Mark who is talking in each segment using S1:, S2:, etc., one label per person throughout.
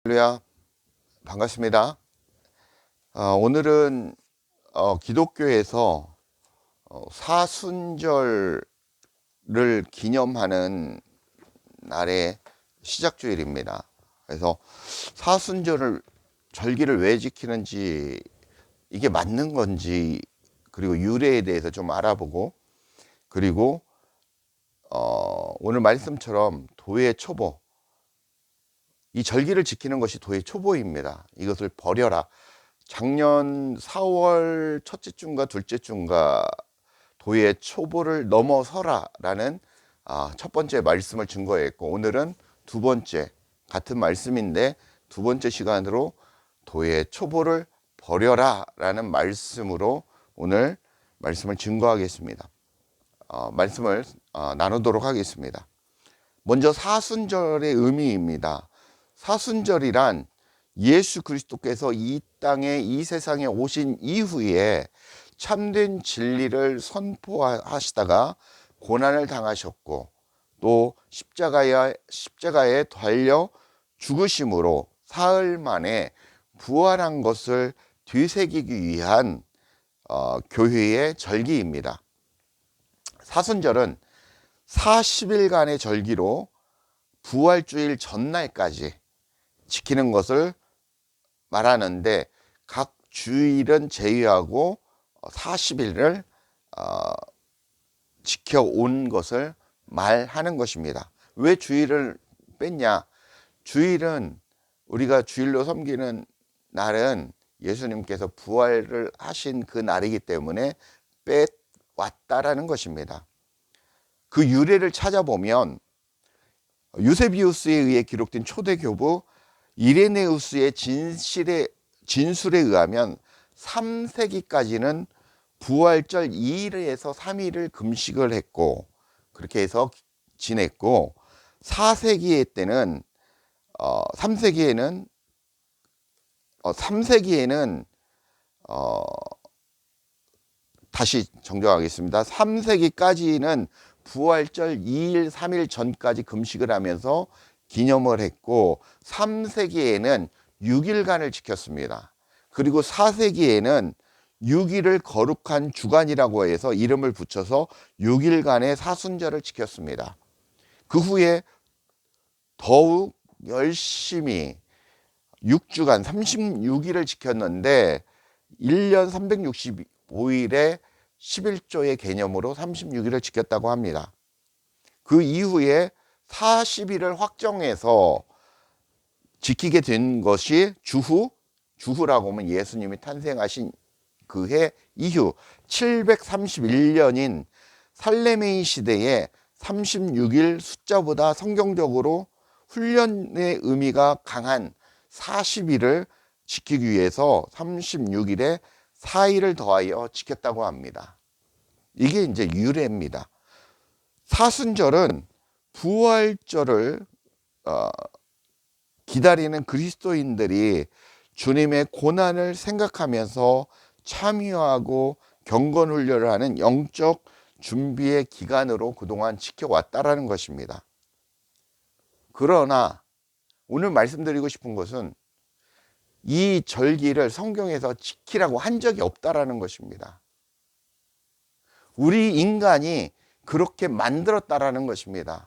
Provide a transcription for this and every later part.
S1: 할렐루야, 반갑습니다. 오늘은 기독교에서 사순절을 기념하는 날의 시작주일입니다. 그래서 사순절을 절기를 왜 지키는지, 이게 맞는 건지, 그리고 유래에 대해서 좀 알아보고, 그리고 오늘 말씀처럼 도의 초보, 이 절기를 지키는 것이 도의 초보입니다. 이것을 버려라. 작년 4월 첫째 주인가 둘째 주인가 도의 초보를 넘어서라 라는 첫 번째 말씀을 증거했고, 오늘은 두 번째 같은 말씀인데 두 번째 시간으로 도의 초보를 버려라 라는 말씀으로 오늘 말씀을 증거하겠습니다. 말씀을 나누도록 하겠습니다. 먼저 사순절의 의미입니다. 사순절이란 예수 그리스도께서 이 땅에, 이 세상에 오신 이후에 참된 진리를 선포하시다가 고난을 당하셨고, 또 십자가에 달려 죽으심으로 사흘 만에 부활한 것을 되새기기 위한 교회의 절기입니다. 사순절은 40일간의 절기로 부활주일 전날까지 지키는 것을 말하는데, 각 주일은 제외하고 40일을 지켜온 것을 말하는 것입니다. 왜 주일을 뺐냐? 주일은, 우리가 주일로 섬기는 날은 예수님께서 부활을 하신 그 날이기 때문에 빼왔다라는 것입니다. 그 유래를 찾아보면 유세비우스에 의해 기록된 초대교부 이레네우스의 진술에 의하면 3세기까지는 부활절 2일에서 3일을 금식을 했고, 그렇게 해서 지냈고, 4세기의 때는 3세기에는 다시 정정하겠습니다. 3세기까지는 부활절 2일, 3일 전까지 금식을 하면서 기념을 했고, 3세기에는 6일간을 지켰습니다. 그리고 4세기에는 6일을 거룩한 주간이라고 해서 이름을 붙여서 6일간의 사순절을 지켰습니다. 그 후에 더욱 열심히 6주간 36일을 지켰는데, 1년 365일에 11조의 개념으로 36일을 지켰다고 합니다. 그 이후에 40일을 확정해서 지키게 된 것이 주후라고 하면 예수님이 탄생하신 그 해 이후 731년인 살레메이 시대에 36일 숫자보다 성경적으로 훈련의 의미가 강한 40일을 지키기 위해서 36일에 4일을 더하여 지켰다고 합니다. 이게 이제 유래입니다. 사순절은 부활절을 기다리는 그리스도인들이 주님의 고난을 생각하면서 참여하고 경건훈련을 하는 영적 준비의 기간으로 그동안 지켜왔다라는 것입니다. 그러나 오늘 말씀드리고 싶은 것은 이 절기를 성경에서 지키라고 한 적이 없다라는 것입니다. 우리 인간이 그렇게 만들었다라는 것입니다.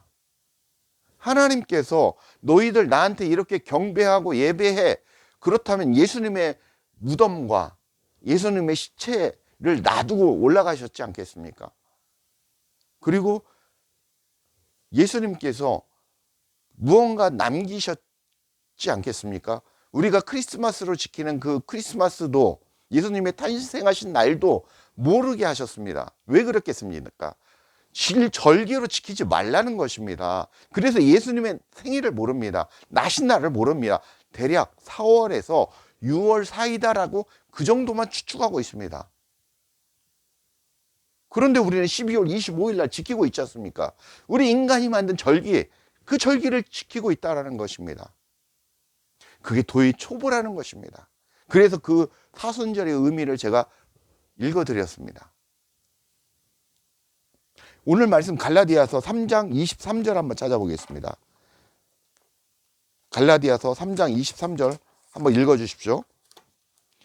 S1: 하나님께서 너희들 나한테 이렇게 경배하고 예배해, 그렇다면 예수님의 무덤과 예수님의 시체를 놔두고 올라가셨지 않겠습니까? 그리고 예수님께서 무언가 남기셨지 않겠습니까? 우리가 크리스마스로 지키는 그 크리스마스도, 예수님의 탄생하신 날도 모르게 하셨습니다. 왜 그렇겠습니까? 절기로 지키지 말라는 것입니다. 그래서 예수님의 생일을 모릅니다. 나신 날을 모릅니다. 대략 4월에서 6월 사이다라고 그 정도만 추측하고 있습니다. 그런데 우리는 12월 25일 날 지키고 있지 않습니까? 우리 인간이 만든 절기, 그 절기를 지키고 있다는 것입니다. 그게 도의 초보라는 것입니다. 그래서 그 사순절의 의미를 제가 읽어드렸습니다. 오늘 말씀 갈라디아서 3장 23절 한번 찾아보겠습니다. 갈라디아서 3장 23절 한번 읽어 주십시오.
S2: 믿음이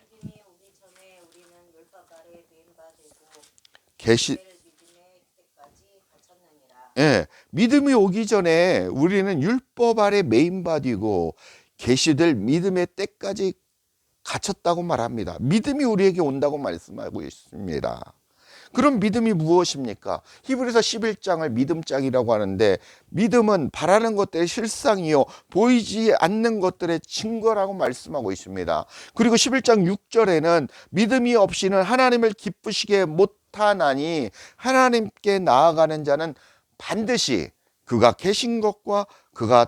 S2: 오기 전에 우리는 율법 아래 매인바되고
S1: 계시
S2: 믿음의 때까지 갇혔느니라.
S1: 예, 믿음이 오기 전에 우리는 율법 아래 메인바디고 계시될 믿음의 때까지 갇혔다고 말합니다. 믿음이 우리에게 온다고 말씀하고 있습니다. 그럼 믿음이 무엇입니까? 히브리서 11장을 믿음장이라고 하는데, 믿음은 바라는 것들의 실상이요 보이지 않는 것들의 증거라고 말씀하고 있습니다. 그리고 11장 6절에는 믿음이 없이는 하나님을 기쁘시게 못하나니 하나님께 나아가는 자는 반드시 그가 계신 것과 그가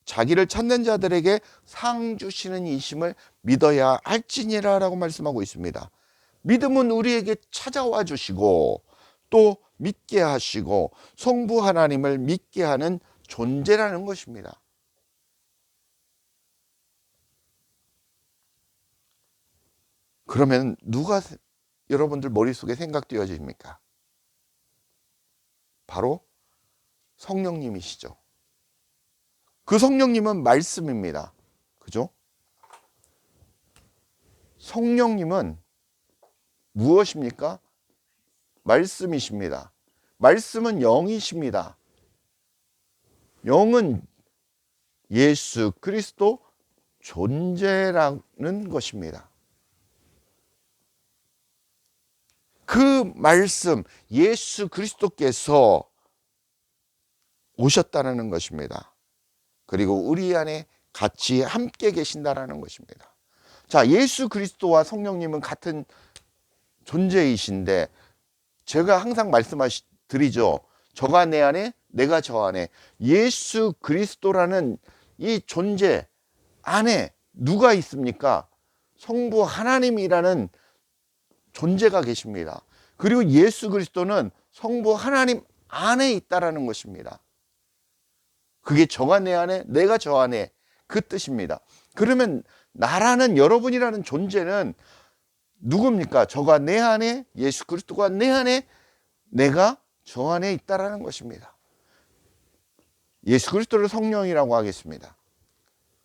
S1: 자기를 찾는 자들에게 상 주시는 이심을 믿어야 할지니라 라고 말씀하고 있습니다. 믿음은 우리에게 찾아와 주시고 또 믿게 하시고 성부 하나님을 믿게 하는 존재라는 것입니다. 그러면 누가 여러분들 머릿속에 생각되어집니까? 바로 성령님이시죠. 그 성령님은 말씀입니다. 그죠? 성령님은 무엇입니까? 말씀이십니다. 말씀은 영이십니다. 영은 예수 그리스도 존재라는 것입니다. 그 말씀, 예수 그리스도께서 오셨다는 것입니다. 그리고 우리 안에 같이 함께 계신다는 것입니다. 자, 예수 그리스도와 성령님은 같은 존재이신데, 제가 항상 말씀드리죠. 저가 내 안에, 내가 저 안에. 예수 그리스도라는 이 존재 안에 누가 있습니까? 성부 하나님이라는 존재가 계십니다. 그리고 예수 그리스도는 성부 하나님 안에 있다라는 것입니다. 그게 저가 내 안에, 내가 저 안에, 그 뜻입니다. 그러면 나라는, 여러분이라는 존재는 누굽니까? 저가 내 안에, 예수 그리스도가 내 안에, 내가 저 안에 있다라는 것입니다. 예수 그리스도를 성령이라고 하겠습니다.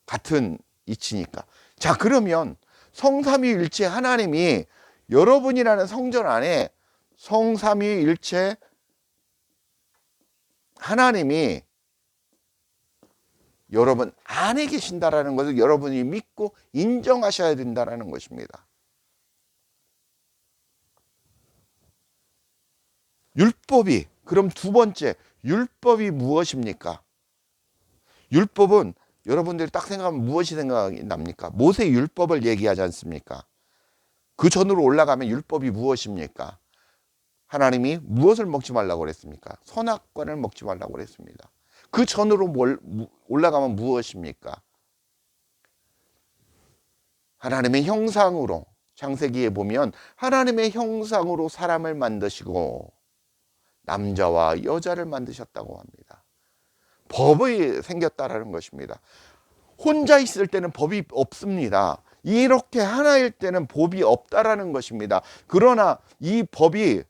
S1: 같은 이치니까. 자, 그러면 성삼위일체 하나님이 여러분이라는 성전 안에 성삼위일체 하나님이 여러분 안에 계신다라는 것을 여러분이 믿고 인정하셔야 된다는 것입니다. 율법이, 그럼 두 번째, 율법이 무엇입니까? 율법은 여러분들이 딱 생각하면 무엇이 생각이 납니까? 모세 율법을 얘기하지 않습니까? 그 전으로 올라가면 율법이 무엇입니까? 하나님이 무엇을 먹지 말라고 그랬습니까? 선악과를 먹지 말라고 그랬습니다. 그 전으로 올라가면 무엇입니까? 하나님의 형상으로, 창세기에 보면 하나님의 형상으로 사람을 만드시고 남자와 여자를 만드셨다고 합니다. 법이 생겼다라는 것입니다. 혼자 있을 때는 법이 없습니다. 이렇게 하나일 때는 법이 없다라는 것입니다. 그러나 이 법이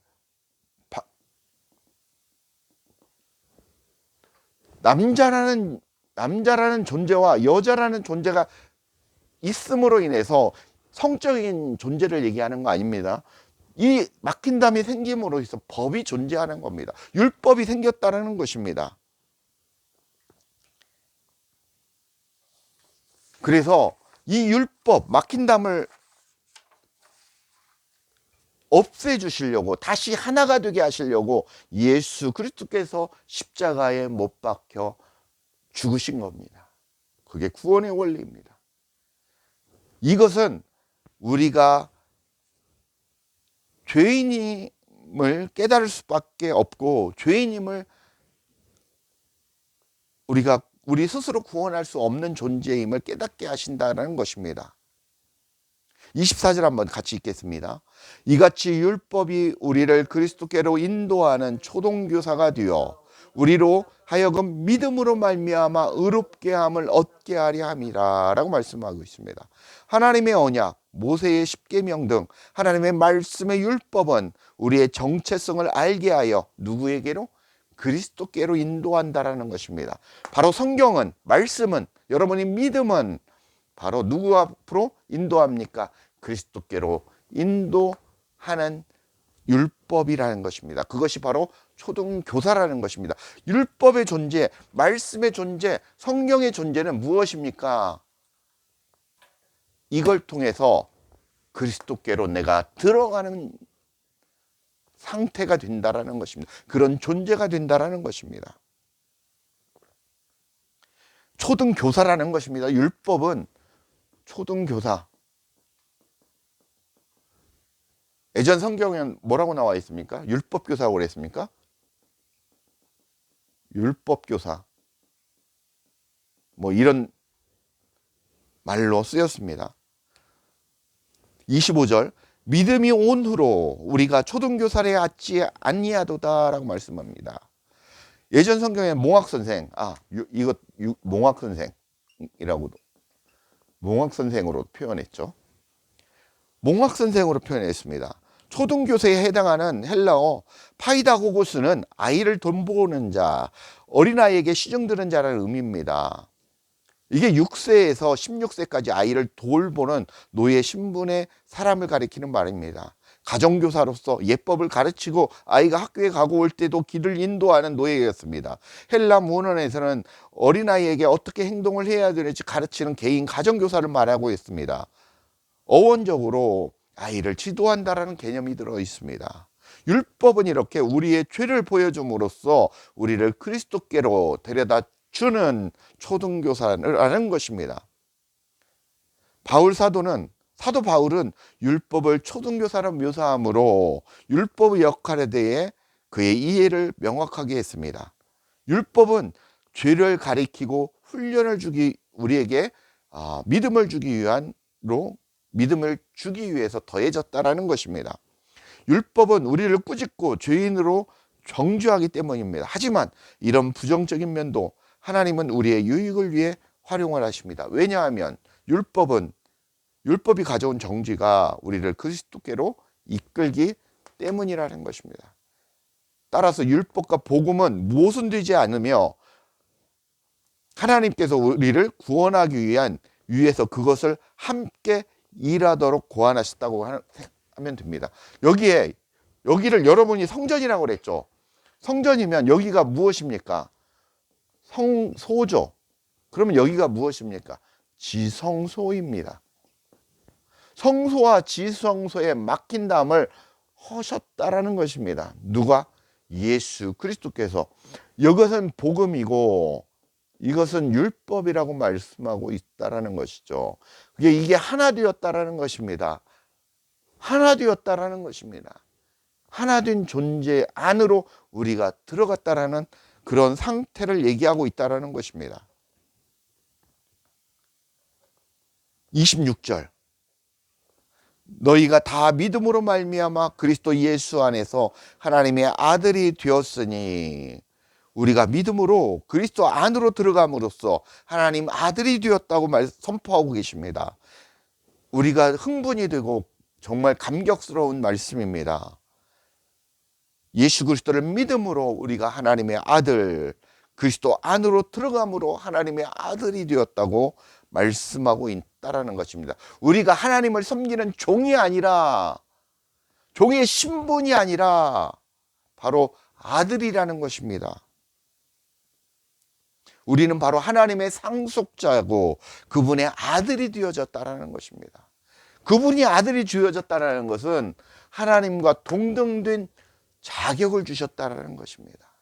S1: 남자라는 존재와 여자라는 존재가 있음으로 인해서 성적인 존재를 얘기하는 거 아닙니다. 이 막힌담이 생김으로 해서 법이 존재하는 겁니다. 율법이 생겼다는 것입니다. 그래서 이 율법, 막힌담을 없애주시려고, 다시 하나가 되게 하시려고 예수 그리스도께서 십자가에 못 박혀 죽으신 겁니다. 그게 구원의 원리입니다. 이것은 우리가 죄인임을 깨달을 수밖에 없고, 죄인임을 우리 스스로 구원할 수 없는 존재임을 깨닫게 하신다는 것입니다. 24절 한번 같이 읽겠습니다. 이같이 율법이 우리를 그리스도께로 인도하는 초동교사가 되어 우리로 하여금 믿음으로 말미암아 의롭게 함을 얻게 하려 함이라 라고 말씀하고 있습니다. 하나님의 언약, 모세의 십계명 등 하나님의 말씀의 율법은 우리의 정체성을 알게 하여 누구에게로? 그리스도께로 인도한다라는 것입니다. 바로 성경은, 말씀은, 여러분이 믿음은 바로 누구 앞으로 인도합니까? 그리스도께로 인도하는 율법이라는 것입니다. 그것이 바로 초등교사라는 것입니다. 율법의 존재, 말씀의 존재, 성경의 존재는 무엇입니까? 이걸 통해서 그리스도께로 내가 들어가는 상태가 된다라는 것입니다. 그런 존재가 된다라는 것입니다. 초등교사라는 것입니다. 율법은 초등교사. 예전 성경에는 뭐라고 나와 있습니까? 율법교사라고 그랬습니까? 율법교사. 뭐 이런 말로 쓰였습니다. 25절, 믿음이 온 후로 우리가 초등교사를 갖지 아니하도다라고 말씀합니다. 예전 성경에 몽학선생, 이거 몽학선생이라고도, 몽학선생으로 표현했죠. 몽학선생으로 표현했습니다. 초등교사에 해당하는 헬라어 파이다고고스는 아이를 돌보는 자, 어린아이에게 시중드는 자라는 의미입니다. 이게 6세에서 16세까지 아이를 돌보는 노예 신분의 사람을 가리키는 말입니다. 가정교사로서 예법을 가르치고 아이가 학교에 가고 올 때도 길을 인도하는 노예였습니다. 헬라 문헌에서는 어린아이에게 어떻게 행동을 해야 되는지 가르치는 개인 가정교사를 말하고 있습니다. 어원적으로 아이를 지도한다라는 개념이 들어 있습니다. 율법은 이렇게 우리의 죄를 보여줌으로써 우리를 그리스도께로 데려다 주는 초등교사라는 것입니다. 사도 바울은 율법을 초등교사로 묘사하므로 율법의 역할에 대해 그의 이해를 명확하게 했습니다. 율법은 죄를 가리키고 훈련을 우리에게 믿음을 주기 위해서 더해졌다라는 것입니다. 율법은 우리를 꾸짖고 죄인으로 정죄하기 때문입니다. 하지만 이런 부정적인 면도 하나님은 우리의 유익을 위해 활용을 하십니다. 왜냐하면 율법이 가져온 정죄가 우리를 그리스도께로 이끌기 때문이라는 것입니다. 따라서 율법과 복음은 모순되지 않으며 하나님께서 우리를 구원하기 위해서 그것을 함께 일하도록 고안하셨다고 하면 됩니다. 여기를 여러분이 성전이라고 그랬죠. 성전이면 여기가 무엇입니까? 성소죠. 그러면 여기가 무엇입니까? 지성소입니다. 성소와 지성소에 막힌 다음을 하셨다라는 것입니다. 누가? 예수 그리스도께서. 이것은 복음이고 이것은 율법이라고 말씀하고 있다라는 것이죠. 이게 하나 되었다라는 것입니다. 하나 되었다라는 것입니다. 하나 된 존재 안으로 우리가 들어갔다라는 그런 상태를 얘기하고 있다라는 것입니다. 26절, 너희가 다 믿음으로 말미암아 그리스도 예수 안에서 하나님의 아들이 되었으니, 우리가 믿음으로 그리스도 안으로 들어감으로써 하나님 아들이 되었다고 선포하고 계십니다. 우리가 흥분이 되고 정말 감격스러운 말씀입니다. 예수 그리스도를 믿음으로 우리가 하나님의 아들, 그리스도 안으로 들어감으로 하나님의 아들이 되었다고 말씀하고 있다라는 것입니다. 우리가 하나님을 섬기는 종이 아니라, 종의 신분이 아니라 바로 아들이라는 것입니다. 우리는 바로 하나님의 상속자고 그분의 아들이 되어졌다라는 것입니다. 그분이 아들이 되어졌다라는 것은 하나님과 동등된 자격을 주셨다라는 것입니다.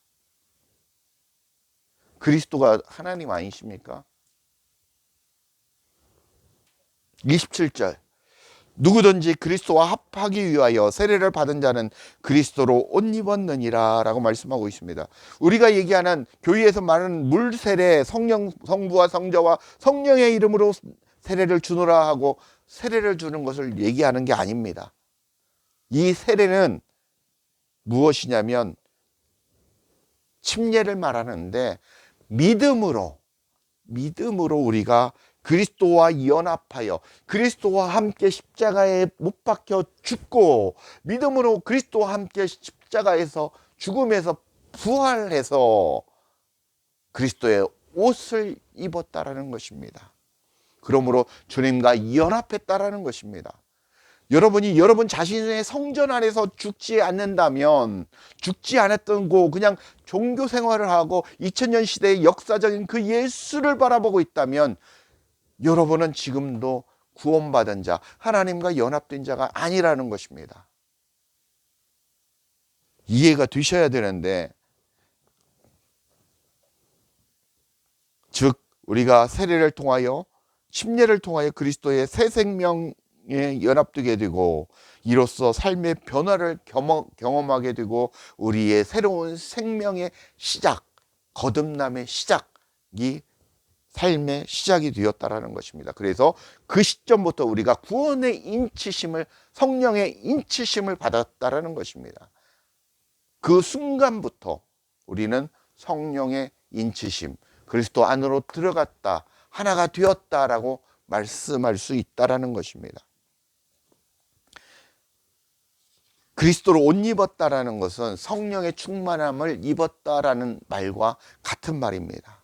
S1: 그리스도가 하나님 아니십니까? 27절, 누구든지 그리스도와 합하기 위하여 세례를 받은 자는 그리스도로 옷 입었느니라 라고 말씀하고 있습니다. 우리가 얘기하는 교회에서 말하는 물세례, 성부와 성자와 성령의 이름으로 세례를 주노라 하고 세례를 주는 것을 얘기하는 게 아닙니다. 이 세례는 무엇이냐면 침례를 말하는데, 믿음으로 우리가 그리스도와 연합하여 그리스도와 함께 십자가에 못 박혀 죽고 믿음으로 그리스도와 함께 십자가에서 죽음에서 부활해서 그리스도의 옷을 입었다라는 것입니다. 그러므로 주님과 연합했다라는 것입니다. 여러분이 여러분 자신의 성전 안에서 죽지 않는다면, 죽지 않았던 그냥 종교 생활을 하고 2000년 시대의 역사적인 그 예수를 바라보고 있다면 여러분은 지금도 구원받은 자, 하나님과 연합된 자가 아니라는 것입니다. 이해가 되셔야 되는데, 즉 우리가 세례를 통하여 침례를 통하여 그리스도의 새 생명에 연합되게 되고 이로써 삶의 변화를 경험하게 되고 우리의 새로운 생명의 시작, 거듭남의 시작이 삶의 시작이 되었다라는 것입니다. 그래서 그 시점부터 우리가 구원의 인치심을, 성령의 인치심을 받았다라는 것입니다. 그 순간부터 우리는 성령의 인치심, 그리스도 안으로 들어갔다, 하나가 되었다라고 말씀할 수 있다라는 것입니다. 그리스도로 옷 입었다라는 것은 성령의 충만함을 입었다라는 말과 같은 말입니다.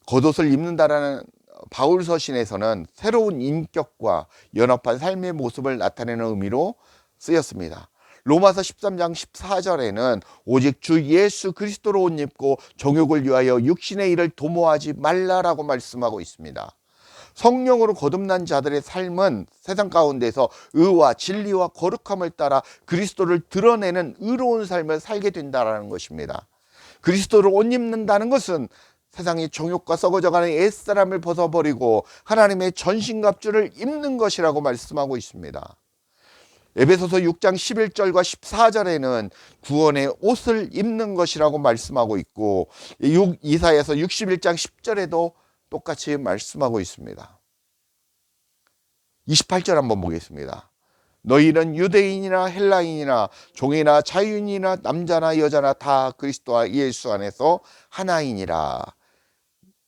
S1: 겉옷을 입는다라는 바울 서신에서는 새로운 인격과 연합한 삶의 모습을 나타내는 의미로 쓰였습니다. 로마서 13장 14절에는 오직 주 예수 그리스도로 옷 입고 정욕을 위하여 육신의 일을 도모하지 말라라고 말씀하고 있습니다. 성령으로 거듭난 자들의 삶은 세상 가운데서 의와 진리와 거룩함을 따라 그리스도를 드러내는 의로운 삶을 살게 된다는 것입니다. 그리스도를 옷 입는다는 것은 세상의 정욕과 썩어져가는 옛사람을 벗어버리고 하나님의 전신갑주를 입는 것이라고 말씀하고 있습니다. 에베소서 6장 11절과 14절에는 구원의 옷을 입는 것이라고 말씀하고 있고 이사야서 61장 10절에도 똑같이 말씀하고 있습니다. 28절 한번 보겠습니다. 너희는 유대인이나 헬라인이나 종이나 자유인이나 남자나 여자나 다 그리스도와 예수 안에서 하나이니라.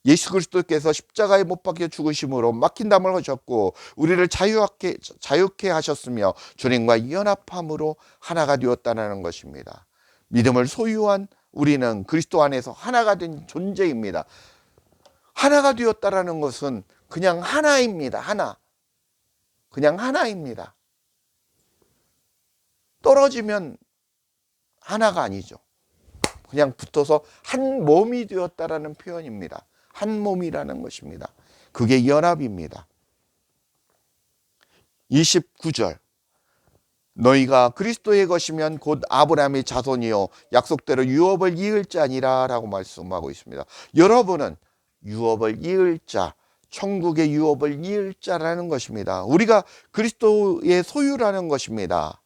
S1: 예수 그리스도께서 십자가에 못 박혀 죽으심으로 막힌 담을 하셨고 우리를 자유케 하셨으며 주님과 연합함으로 하나가 되었다는 것입니다. 믿음을 소유한 우리는 그리스도 안에서 하나가 된 존재입니다. 하나가 되었다는 것은 그냥 하나입니다. 하나. 그냥 하나입니다. 떨어지면 하나가 아니죠. 그냥 붙어서 한 몸이 되었다라는 표현입니다. 한 몸이라는 것입니다. 그게 연합입니다. 29절 너희가 그리스도의 것이면 곧 아브라함의 자손이요 약속대로 유업을 이을 자니라 라고 말씀하고 있습니다. 여러분은 유업을 이을 자, 천국의 유업을 이을 자라는 것입니다. 우리가 그리스도의 소유라는 것입니다.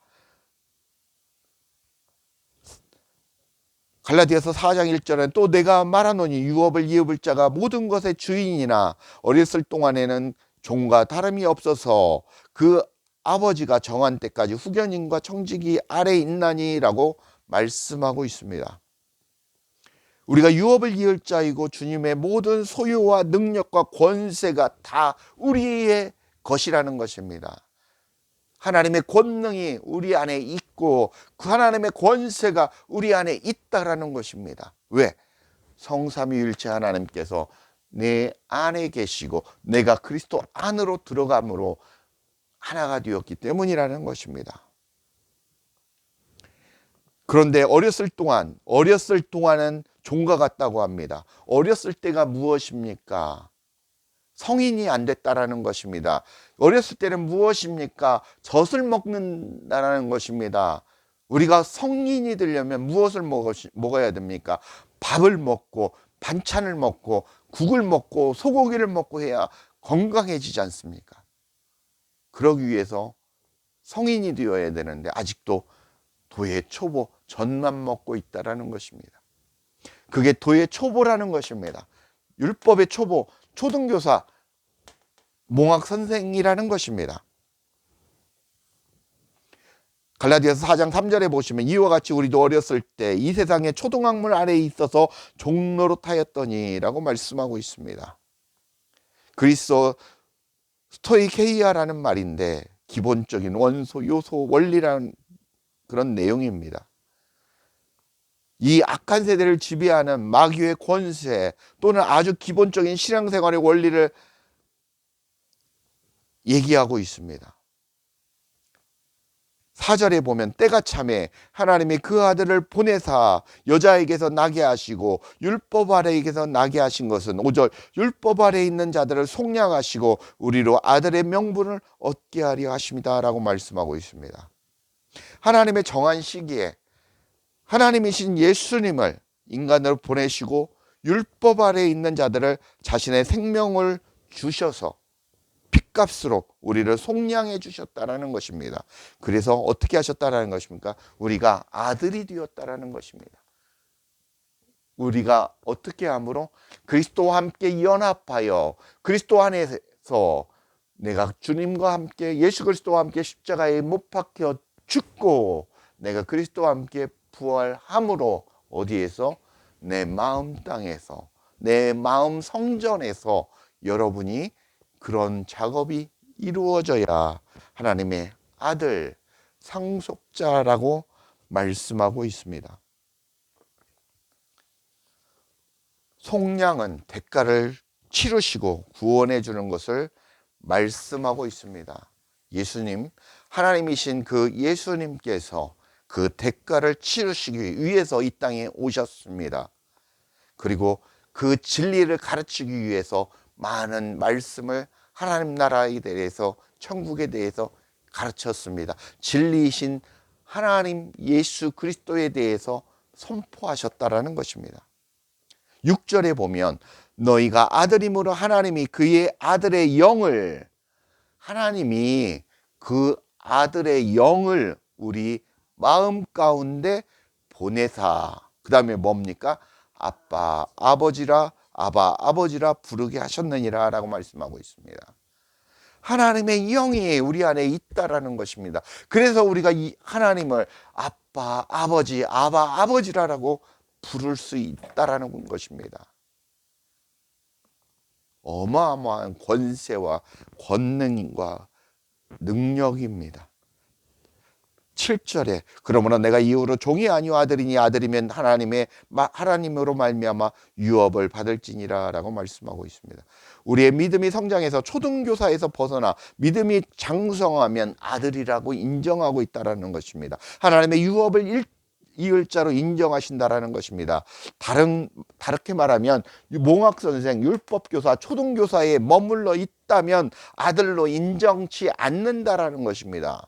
S1: 갈라디아서 4장 1절은 또 내가 말하노니 유업을 이을 자가 모든 것의 주인이나 어렸을 동안에는 종과 다름이 없어서 그 아버지가 정한 때까지 후견인과 청지기 아래에 있나니라고 말씀하고 있습니다. 우리가 유업을 이을 자이고 주님의 모든 소유와 능력과 권세가 다 우리의 것이라는 것입니다. 하나님의 권능이 우리 안에 있고 그 하나님의 권세가 우리 안에 있다라는 것입니다. 왜? 성삼위일체 하나님께서 내 안에 계시고 내가 그리스도 안으로 들어감으로 하나가 되었기 때문이라는 것입니다. 그런데 어렸을 동안은 종과 같다고 합니다. 어렸을 때가 무엇입니까? 성인이 안 됐다라는 것입니다. 어렸을 때는 무엇입니까? 젖을 먹는다라는 것입니다. 우리가 성인이 되려면 무엇을 먹어야 됩니까? 밥을 먹고 반찬을 먹고 국을 먹고 소고기를 먹고 해야 건강해지지 않습니까? 그러기 위해서 성인이 되어야 되는데 아직도 도의 초보, 젖만 먹고 있다라는 것입니다. 그게 도의 초보라는 것입니다. 율법의 초보, 초등교사, 몽학 선생이라는 것입니다. 갈라디아서 4장 3절에 보시면 이와 같이 우리도 어렸을 때 이 세상의 초등학문 아래에 있어서 종노릇하였더니 라고 말씀하고 있습니다. 그리스도 스토이케이아라는 말인데 기본적인 원소, 요소, 원리라는 그런 내용입니다. 이 악한 세대를 지배하는 마귀의 권세 또는 아주 기본적인 신앙생활의 원리를 얘기하고 있습니다. 4절에 보면 때가 차매 하나님이 그 아들을 보내사 여자에게서 나게 하시고 율법 아래에게서 나게 하신 것은 5절 율법 아래에 있는 자들을 속량하시고 우리로 아들의 명분을 얻게 하려 하십니다 라고 말씀하고 있습니다. 하나님의 정한 시기에 하나님이신 예수님을 인간으로 보내시고 율법 아래에 있는 자들을 자신의 생명을 주셔서 핏값으로 우리를 속량해 주셨다라는 것입니다. 그래서 어떻게 하셨다라는 것입니까? 우리가 아들이 되었다라는 것입니다. 우리가 어떻게 함으로? 그리스도와 함께 연합하여 그리스도 안에서 내가 주님과 함께 예수 그리스도와 함께 십자가에 못 박혀 죽고 내가 그리스도와 함께 부활함으로 어디에서? 내 마음 땅에서 내 마음 성전에서 여러분이 그런 작업이 이루어져야 하나님의 아들 상속자라고 말씀하고 있습니다. 속량은 대가를 치르시고 구원해 주는 것을 말씀하고 있습니다. 예수님, 하나님이신 그 예수님께서 그 대가를 치르시기 위해서 이 땅에 오셨습니다. 그리고 그 진리를 가르치기 위해서 많은 말씀을 하나님 나라에 대해서 천국에 대해서 가르쳤습니다. 진리이신 하나님 예수 그리스도에 대해서 선포하셨다라는 것입니다. 6절에 보면 너희가 아들임으로 하나님이 그의 아들의 영을 하나님이 그 아들의 영을 우리 마음 가운데 보내사 그 다음에 뭡니까? 아빠 아버지라 아바 아버지라 부르게 하셨느니라 라고 말씀하고 있습니다. 하나님의 영이 우리 안에 있다라는 것입니다. 그래서 우리가 이 하나님을 아빠 아버지 아바 아버지라고 부를 수 있다라는 것입니다. 어마어마한 권세와 권능과 능력입니다. 7절에 그러므로 내가 이후로 종이 아니오 아들이니 아들이면 하나님으로 말미암아 유업을 받을지니라 라고 말씀하고 있습니다. 우리의 믿음이 성장해서 초등교사에서 벗어나 믿음이 장성하면 아들이라고 인정하고 있다는 것입니다. 하나님의 유업을 이을자로 인정하신다라는 것입니다. 다르게 말하면 몽학선생, 율법교사, 초등교사에 머물러 있다면 아들로 인정치 않는다라는 것입니다.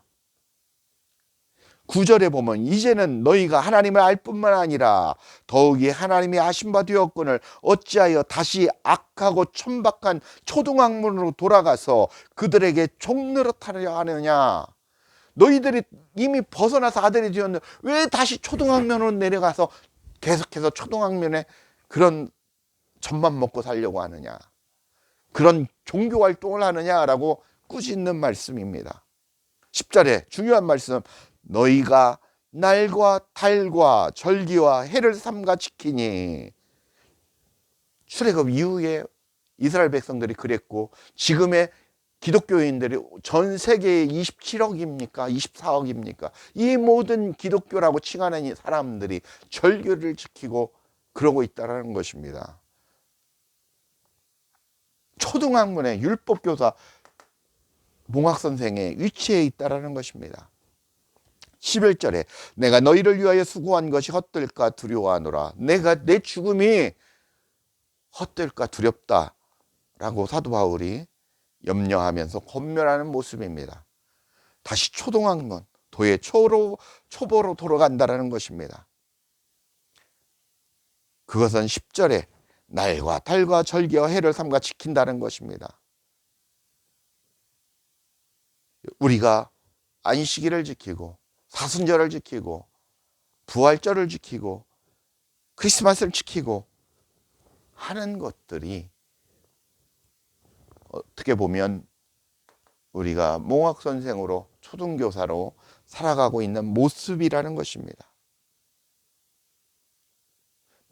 S1: 9절에 보면 이제는 너희가 하나님을 알 뿐만 아니라 더욱이 하나님이 아신 바 되었거늘 어찌하여 다시 악하고 천박한 초등학문으로 돌아가서 그들에게 종노릇하려 하느냐. 너희들이 이미 벗어나서 아들이 되었는데 왜 다시 초등학면으로 내려가서 계속해서 초등학면에 그런 젖만 먹고 살려고 하느냐, 그런 종교활동을 하느냐라고 꾸짖는 말씀입니다. 10절에 중요한 말씀, 너희가 날과 달과 절기와 해를 삼가 지키니. 출애굽 이후에 이스라엘 백성들이 그랬고 지금의 기독교인들이 전 세계에 27억입니까? 24억입니까? 이 모든 기독교라고 칭하는 사람들이 절기를 지키고 그러고 있다는 것입니다. 초등학문의 율법교사 몽학선생의 위치에 있다는 것입니다. 11절에 내가 너희를 위하여 수고한 것이 헛될까 두려워하노라. 내 죽음이 헛될까 두렵다라고 사도 바울이 염려하면서 권면하는 모습입니다. 다시 초등학문, 도의 초보로 돌아간다는 것입니다. 그것은 10절에 날과 달과 절기와 해를 삼가 지킨다는 것입니다. 우리가 안식일을 지키고 사순절을 지키고 부활절을 지키고 크리스마스를 지키고 하는 것들이 어떻게 보면 우리가 몽학선생으로 초등교사로 살아가고 있는 모습이라는 것입니다.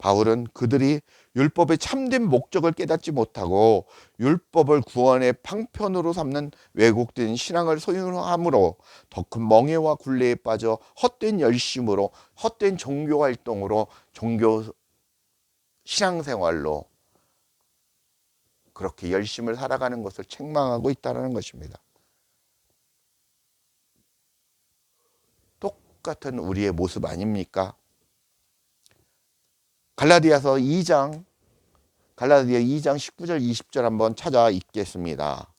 S1: 바울은 그들이 율법의 참된 목적을 깨닫지 못하고 율법을 구원의 방편으로 삼는 왜곡된 신앙을 소유함으로 더 큰 멍해와 굴레에 빠져 헛된 열심으로, 헛된 종교 활동으로, 종교 신앙생활로 그렇게 열심을 살아가는 것을 책망하고 있다는 것입니다. 똑같은 우리의 모습 아닙니까? 갈라디아 2장 19절 20절 한번 찾아 읽겠습니다.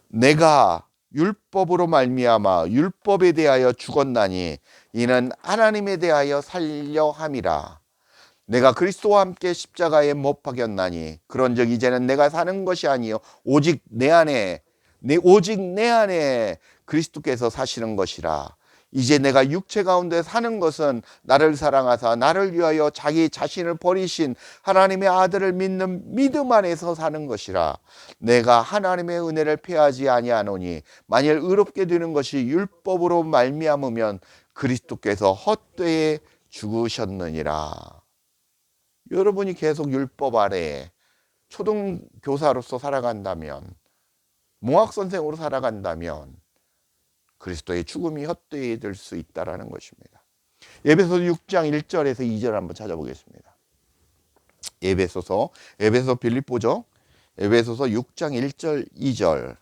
S1: 내가 율법으로 말미암아 율법에 대하여 죽었나니 이는 하나님에 대하여 살려 함이라. 내가 그리스도와 함께 십자가에 못 박였나니 그런즉 이제는 내가 사는 것이 아니요 오직 내 안에 그리스도께서 사시는 것이라. 이제 내가 육체 가운데 사는 것은 나를 사랑하사 나를 위하여 자기 자신을 버리신 하나님의 아들을 믿는 믿음 안에서 사는 것이라. 내가 하나님의 은혜를 패하지 아니하노니 만일 의롭게 되는 것이 율법으로 말미암으면 그리스도께서 헛되이 죽으셨느니라. 여러분이 계속 율법 아래에 초등교사로서 살아간다면, 몽학선생으로 살아간다면 그리스도의 죽음이 헛되이 될 수 있다는 것입니다. 에베소서 6장 1절에서 2절 한번 찾아보겠습니다. 에베소서 빌립보죠. 에베소서 6장 1절 2절.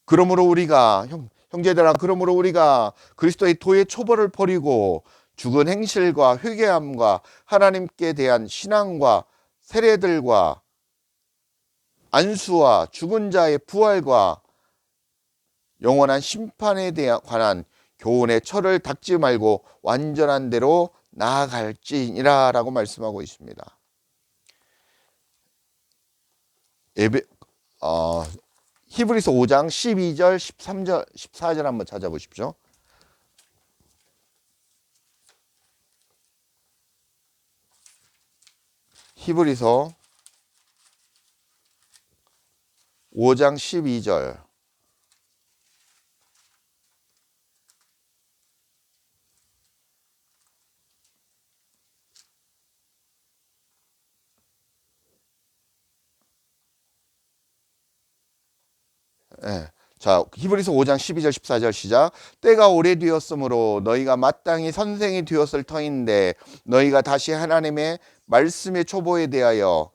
S1: 그러므로 우리가 형제들아 그러므로 우리가 그리스도의 도의 초벌을 버리고 죽은 행실과 회개함과 하나님께 대한 신앙과 세례들과 안수와 죽은 자의 부활과 영원한 심판에 관한 교훈의 철을 닦지 말고 완전한 대로 나아갈지니라 라고 말씀하고 있습니다. 히브리서 5장 12절 13절 14절 한번 찾아보십시오. 히브리서 5장 12절. 네. 자, 히브리서 5장 12절 14절 시작. 때가 오래되었으므로 너희가 마땅히 선생이 되었을 터인데 너희가 다시 하나님의 말씀의 초보에 대하여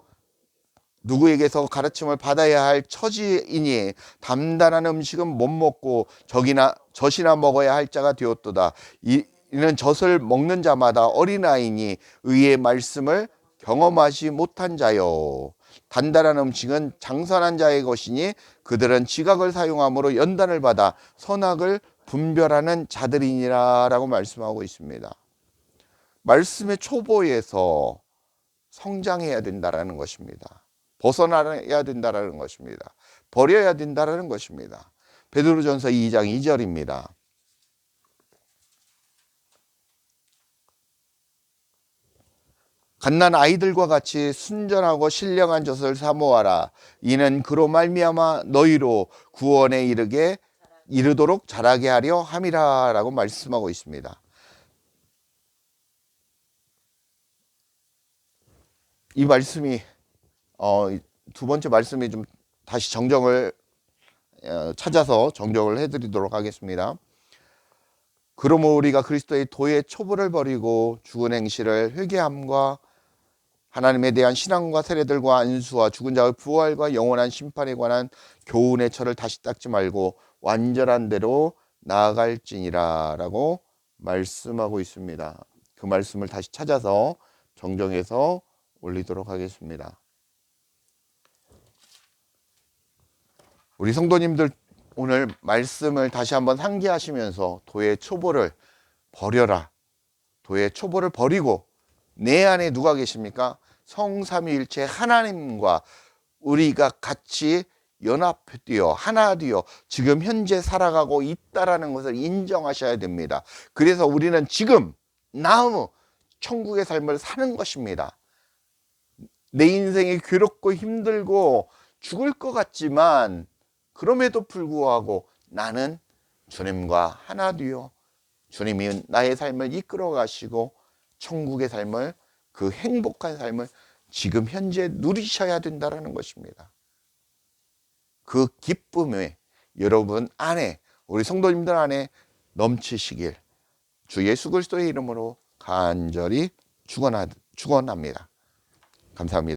S1: 누구에게서 가르침을 받아야 할 처지이니 담단한 음식은 못 먹고 젖이나 먹어야 할 자가 되었도다. 이는 젖을 먹는 자마다 어린아이니 의의 말씀을 경험하지 못한 자요. 단단한 음식은 장선한 자의 것이니 그들은 지각을 사용함으로 연단을 받아 선악을 분별하는 자들이니라 라고 말씀하고 있습니다. 말씀의 초보에서 성장해야 된다는 것입니다. 벗어나야 된다는 것입니다. 버려야 된다는 것입니다. 베드로전서 2장 2절입니다. 갓난 아이들과 같이 순전하고 신령한 젖을 사모하라. 이는 그로 말미암아 너희로 구원에 이르도록 자라게 하려 함이라 라고 말씀하고 있습니다. 이 말씀이 두 번째 말씀이 좀 다시 정정을 찾아서 정정을 해드리도록 하겠습니다. 그러므로 우리가 그리스도의 도의 초보를 버리고 죽은 행실을 회개함과 하나님에 대한 신앙과 세례들과 안수와 죽은 자의 부활과 영원한 심판에 관한 교훈의 철을 다시 닦지 말고 완전한 대로 나아갈지니라 라고 말씀하고 있습니다. 그 말씀을 다시 찾아서 정정해서 올리도록 하겠습니다. 우리 성도님들 오늘 말씀을 다시 한번 상기하시면서 도의 초보를 버려라. 도의 초보를 버리고 내 안에 누가 계십니까? 성삼위일체 하나님과 우리가 같이 연합되어 하나 되어 지금 현재 살아가고 있다라는 것을 인정하셔야 됩니다. 그래서 우리는 지금 나무 천국의 삶을 사는 것입니다. 내 인생이 괴롭고 힘들고 죽을 것 같지만 그럼에도 불구하고 나는 주님과 하나 되어 주님이 나의 삶을 이끌어 가시고 천국의 삶을, 그 행복한 삶을 지금 현재 누리셔야 된다는 것입니다. 그 기쁨에 여러분 안에, 우리 성도님들 안에 넘치시길 주 예수 그리스도의 이름으로 간절히 축원합니다. 감사합니다.